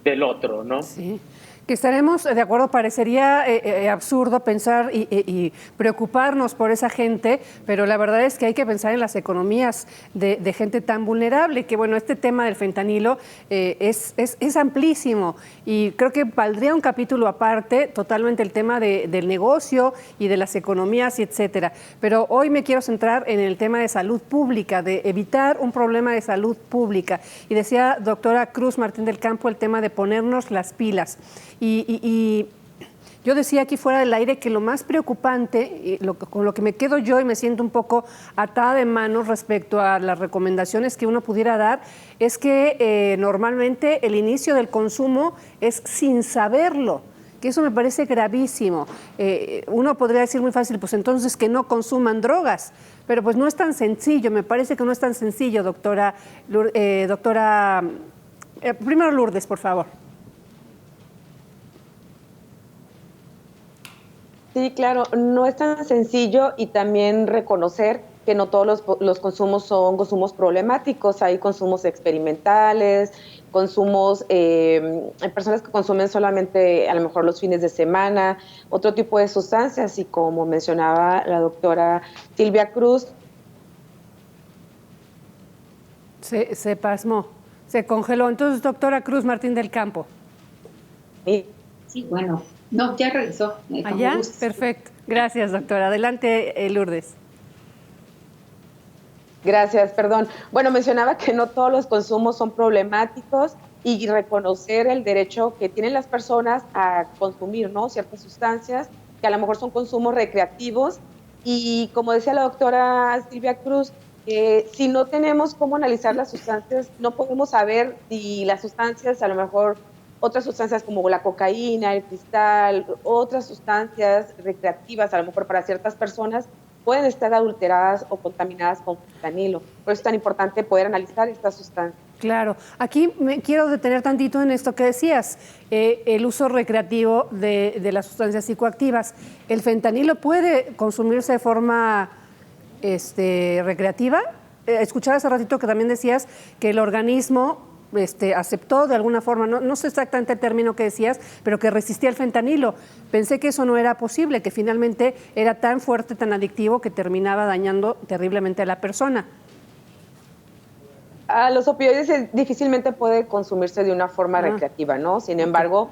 del otro, ¿no? Sí. Que estaremos de acuerdo, parecería absurdo pensar y preocuparnos por esa gente, pero la verdad es que hay que pensar en las economías de gente tan vulnerable, que bueno, este tema del fentanilo es amplísimo y creo que valdría un capítulo aparte totalmente el tema del negocio y de las economías y etcétera. Pero hoy me quiero centrar en el tema de salud pública, de evitar un problema de salud pública. Y decía doctora Cruz Martín del Campo el tema de ponernos las pilas. Y yo decía aquí fuera del aire que lo más preocupante, con lo que me quedo yo y me siento un poco atada de manos respecto a las recomendaciones que uno pudiera dar, es que normalmente el inicio del consumo es sin saberlo, que eso me parece gravísimo. Uno podría decir muy fácil, pues entonces que no consuman drogas, pero pues no es tan sencillo, me parece que no es tan sencillo, doctora. Primero Lourdes, por favor. Sí, claro, no es tan sencillo y también reconocer que no todos los consumos son consumos problemáticos. Hay consumos experimentales, consumos, hay personas que consumen solamente a lo mejor los fines de semana, otro tipo de sustancias, y como mencionaba la doctora Silvia Cruz. Se pasmó, se congeló. Entonces, doctora Cruz Martín del Campo. Sí, bueno. No, ya regresó. ¿Allá? Perfecto. Gracias, doctora. Adelante, Lourdes. Gracias, perdón. Bueno, mencionaba que no todos los consumos son problemáticos y reconocer el derecho que tienen las personas a consumir, ¿no?, ciertas sustancias que a lo mejor son consumos recreativos. Y como decía la doctora Silvia Cruz, si no tenemos cómo analizar las sustancias, no podemos saber si las sustancias, a lo mejor otras sustancias como la cocaína, el cristal, otras sustancias recreativas, a lo mejor para ciertas personas, pueden estar adulteradas o contaminadas con fentanilo. Por eso es tan importante poder analizar estas sustancias. Claro. Aquí me quiero detener tantito en esto que decías, el uso recreativo de las sustancias psicoactivas. ¿El fentanilo puede consumirse de forma recreativa? Escuchaba hace ratito que también decías que el organismo aceptó de alguna forma, no sé exactamente el término que decías, pero que resistía el fentanilo. Pensé que eso no era posible, que finalmente era tan fuerte, tan adictivo, que terminaba dañando terriblemente a la persona. Los opioides difícilmente puede consumirse de una forma recreativa, ¿no? Sin embargo,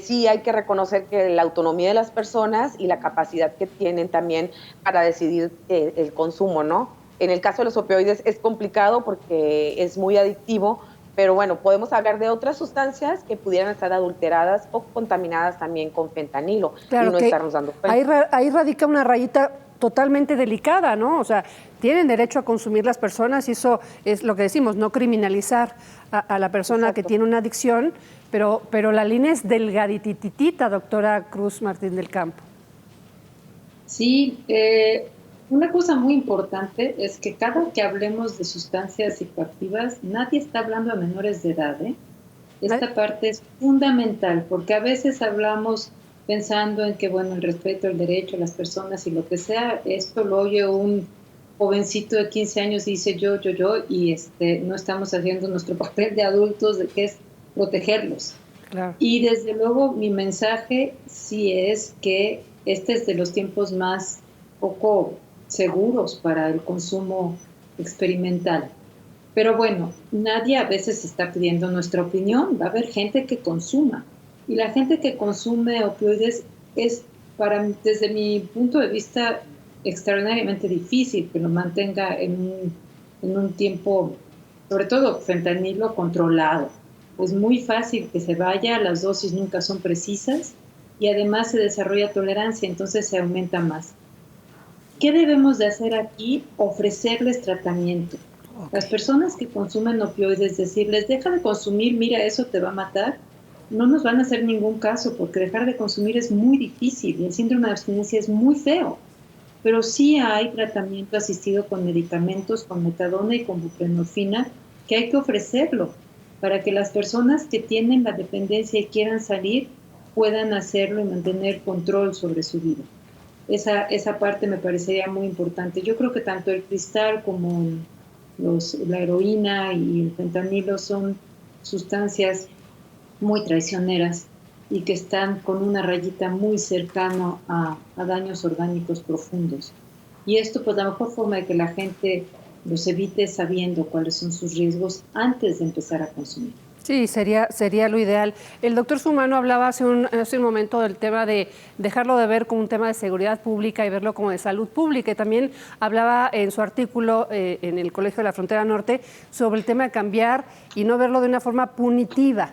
sí hay que reconocer que la autonomía de las personas y la capacidad que tienen también para decidir el consumo, ¿no? En el caso de los opioides es complicado porque es muy adictivo, pero bueno, podemos hablar de otras sustancias que pudieran estar adulteradas o contaminadas también con fentanilo, claro, y no estarnos dando cuenta. Ahí radica una rayita totalmente delicada, ¿no? O sea, tienen derecho a consumir las personas y eso es lo que decimos, no criminalizar a la persona que tiene una adicción, pero la línea es delgadititita, doctora Cruz Martín del Campo. Sí, una cosa muy importante es que cada que hablemos de sustancias psicoactivas, nadie está hablando a menores de edad, ¿eh? Esta parte es fundamental, porque a veces hablamos pensando en que, bueno, el respeto, el derecho a las personas y lo que sea, esto lo oye un jovencito de 15 años y dice yo, y no estamos haciendo nuestro papel de adultos, de que es protegerlos. Claro. Y desde luego mi mensaje sí es que este es de los tiempos más poco seguros para el consumo experimental. Pero bueno, nadie a veces está pidiendo nuestra opinión. Va a haber gente que consuma. Y la gente que consume opioides es, desde mi punto de vista, extraordinariamente difícil que lo mantenga en un tiempo, sobre todo fentanilo, controlado. Es muy fácil que se vaya, las dosis nunca son precisas y además se desarrolla tolerancia, entonces se aumenta más. ¿Qué debemos de hacer aquí? Ofrecerles tratamiento. Okay. Las personas que consumen opioides, decirles, deja de consumir, mira, eso te va a matar, no nos van a hacer ningún caso, porque dejar de consumir es muy difícil y el síndrome de abstinencia es muy feo. Pero sí hay tratamiento asistido con medicamentos, con metadona y con buprenorfina, que hay que ofrecerlo para que las personas que tienen la dependencia y quieran salir puedan hacerlo y mantener control sobre su vida. Esa parte me parecería muy importante. Yo creo que tanto el cristal como la heroína y el fentanilo son sustancias muy traicioneras y que están con una rayita muy cercana a daños orgánicos profundos. Y esto, pues la mejor forma de que la gente los evite es sabiendo cuáles son sus riesgos antes de empezar a consumir. Sí, sería lo ideal. El doctor Sumano hablaba hace un momento del tema de dejarlo de ver como un tema de seguridad pública y verlo como de salud pública. Y también hablaba en su artículo en el Colegio de la Frontera Norte sobre el tema de cambiar y no verlo de una forma punitiva,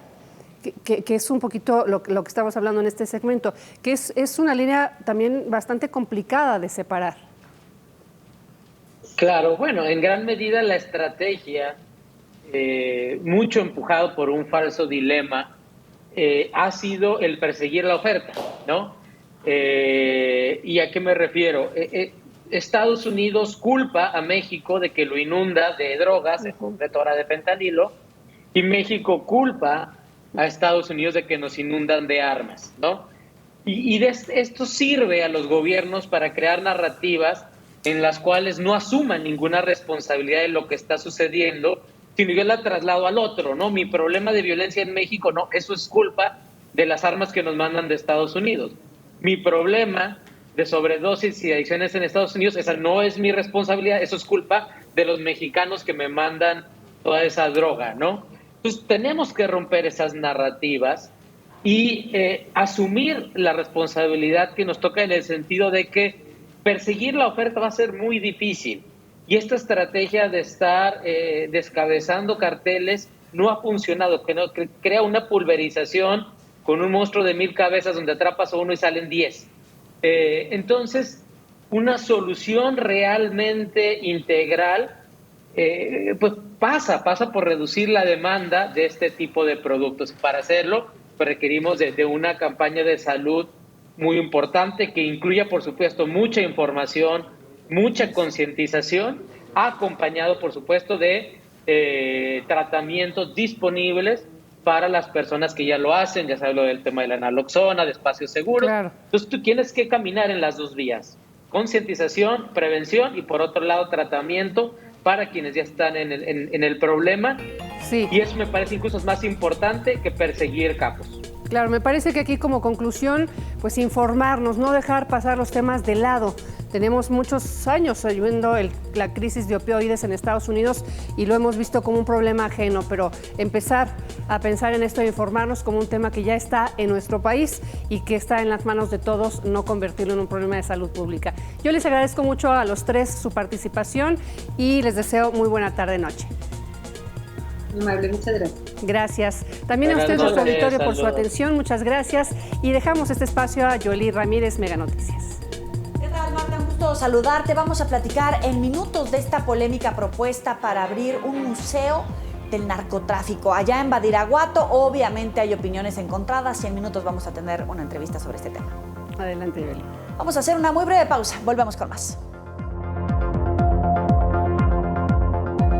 que es un poquito lo que estamos hablando en este segmento, que es una línea también bastante complicada de separar. Claro, bueno, en gran medida la estrategia, mucho empujado por un falso dilema, ha sido el perseguir la oferta, ¿no? ¿Y a qué me refiero? Estados Unidos culpa a México de que lo inunda de drogas, en concreto ahora de fentanilo, y México culpa a Estados Unidos de que nos inundan de armas, ¿no? Y esto sirve a los gobiernos para crear narrativas en las cuales no asuman ninguna responsabilidad de lo que está sucediendo, sino yo la traslado al otro, ¿no? Mi problema de violencia en México, no, eso es culpa de las armas que nos mandan de Estados Unidos. Mi problema de sobredosis y adicciones en Estados Unidos, esa no es mi responsabilidad, eso es culpa de los mexicanos que me mandan toda esa droga, ¿no? Entonces tenemos que romper esas narrativas y asumir la responsabilidad que nos toca en el sentido de que perseguir la oferta va a ser muy difícil. Y esta estrategia de estar descabezando carteles no ha funcionado, que crea una pulverización con un monstruo de 1000 cabezas donde atrapas a uno y salen 10. Entonces, una solución realmente integral pues pasa por reducir la demanda de este tipo de productos. Para hacerlo, pues requerimos de una campaña de salud muy importante que incluya, por supuesto, mucha información, mucha concientización, acompañado, por supuesto, de tratamientos disponibles para las personas que ya lo hacen. Ya sabes lo del tema de la naloxona, de espacios seguros. Claro. Entonces tú tienes que caminar en las dos vías: concientización, prevención y, por otro lado, tratamiento para quienes ya están en el problema. Sí. Y eso me parece incluso más importante que perseguir capos. Claro, me parece que aquí como conclusión, pues informarnos, no dejar pasar los temas de lado. Tenemos muchos años viendo la crisis de opioides en Estados Unidos y lo hemos visto como un problema ajeno, pero empezar a pensar en esto e informarnos como un tema que ya está en nuestro país y que está en las manos de todos, no convertirlo en un problema de salud pública. Yo les agradezco mucho a los tres su participación y les deseo muy buena tarde-noche. Amable, muchas gracias. Gracias. También a ustedes, nuestro auditorio, por su atención. Muchas gracias. Y dejamos este espacio a Joely Ramírez, Mega Noticias. ¿Qué tal, Marta? Un gusto gusto saludarte. Vamos a platicar en minutos de esta polémica propuesta para abrir un museo del narcotráfico allá en Badiraguato. Obviamente hay opiniones encontradas y en minutos vamos a tener una entrevista sobre este tema. Adelante, Evelyn. Vamos a hacer una muy breve pausa. Volvemos con más.